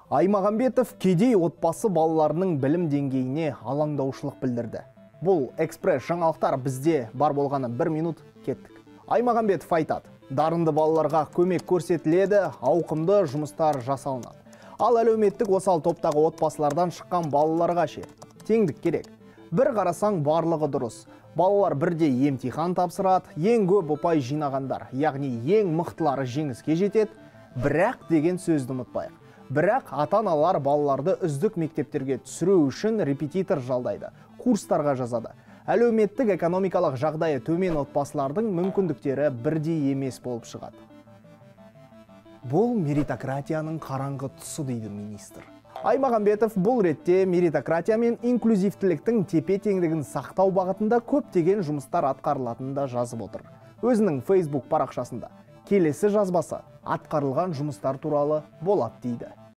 Аймағамбетов кедей отбасы балаларының білім деңгейіне алаңдаушылық білдірді. Бұл экспресс жаңалықтар, бізде бар болғаны 1 минут, кеттік. Аймағамбетов айтады, дарынды балаларға көмек көрсетіледі, ауқымды жұмыстар жасалынады. Ал әлеуметтік осал топтағы отбасылардан шыққан балаларға ше, теңдік керек. Бір қарасаң барлығы дұрыс. Балалар бірде емтихан тапсырады, ең көп ұпай жинағандар, яғни ең мықтылары жеңіске жетеді. Бірақ деген сөзді ұмытпайық. Бірақ ата-аналар балаларды үздік мектептерге түсіру үшін репетитор жалдайды, курстарға жазады. Әлеуметтік экономикалық жағдайы төмен отбасылардың мүмкіндіктері бірдей емес болып шығады. Бұл меритократияның қараңғы тұсы дейді министр. Аймағамбетов бұл ретте меритократия мен инклюзивтіліктің тепе-теңдігін сақтау бағытында көптеген жұмыстар атқарылатынын да жазып отыр. Өзінің Facebook парақшасында келесі жазбасы атқарылған жұмыстар туралы болады дейді.